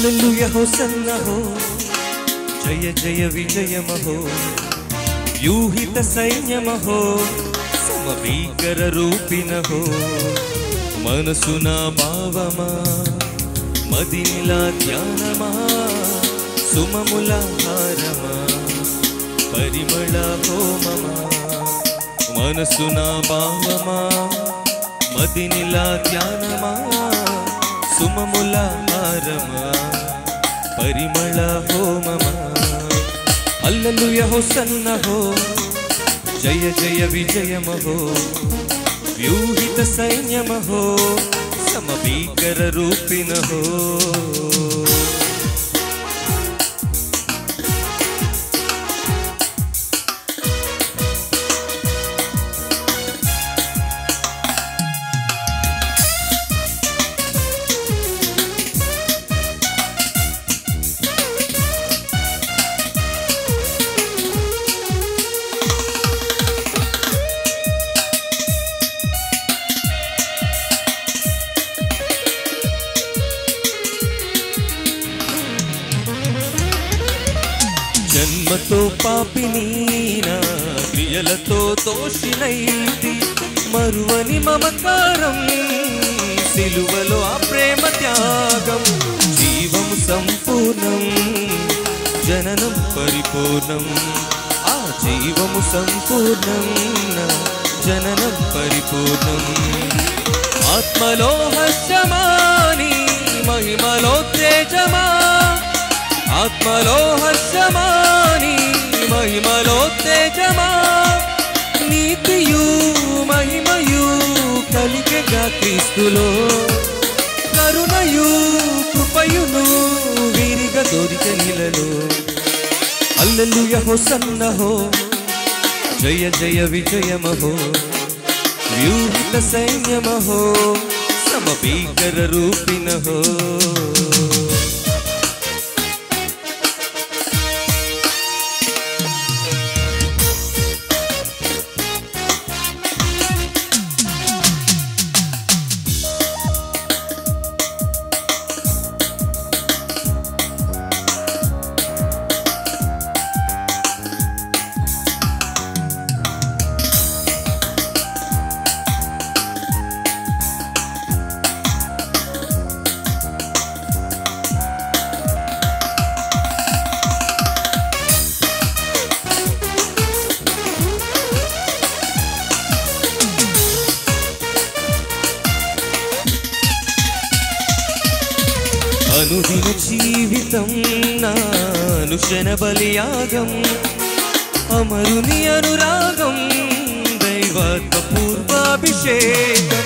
హల్లెలూయా hosanna హో జయ జయ విజయమహో వ్యూహిత సైన్యమహో సమభీకర రూపిణహో మనసున భావమా మదినిలా ధ్యానమా సుమముల హారమా పరిమళ హోమమా మనసున భావమా మదినిలా ధ్యానమా సుమముల హారమా పరిమళ హోమమా హల్లెలూయా హోసన్నా హో జయ జయ విజయమహో వ్యూహిత సైన్యమహో సమభీకర రూపిణహో జన్మతో పాపినీనా క్రియలతో దోషినైతి మరువని మమకారం సిలువలో ఆ ప్రేమ త్యాగం జీవము సంపూర్ణం జననం పరిపూర్ణం ఆ జీవము సంపూర్ణం జననం పరిపూర్ణం ఆత్మలో హర్షమాని మహిమలో తేజమా ఆత్మలో హర్షమాని మహిమలో తేజమా నీతియు మహిమయు కలిగగా క్రీస్తులో కరుణయు కృపయును వీరిగా దొరికనిలలో హల్లెలూయా హోసన్నా హో జయ జయ విజయమహో వ్యూహిత సైన్యమహో సమభీకర రూపిణహో అనుదిన జీవితం నా అనుక్షణ బలియాగం అమరుని అనురాగం దైవాత్మ పూర్వాభిషేకం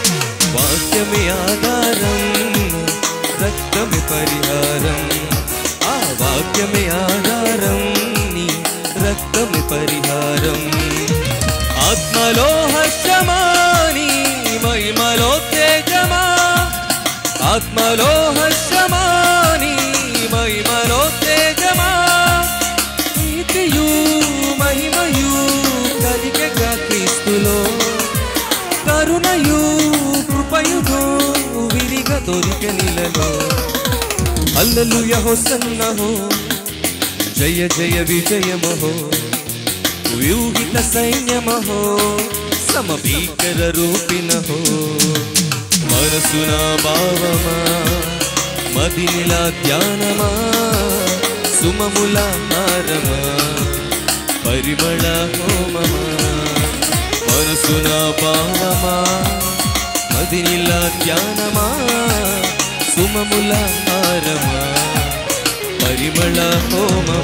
వాక్యమే ఆధారం రక్తమే పరిహారం ఆ వాక్యమే ఆధారం నీ రక్తమే పరిహారం ఆత్మలో హర్షమాని మహిమలో తేజమా ఆత్మలో హర్షమాని మహిమలో తేజమా నీతియు మహిమయు కలిగగా క్రీస్తులో కరుణయు కృపయును విరిగా దొరికనిలలో హల్లెలూయా హోసన్నా హో జయ జయ విజయమహో వ్యూహిత సైన్యమహో సమభీకర రూపిణహో మనసున భావమా మదినిలా ధ్యానమా సుమముల హారమా పరిమళ హోమమా మనసున భావమా మదినిలా ధ్యానమా సుమముల హారమా పరిమళ హోమమా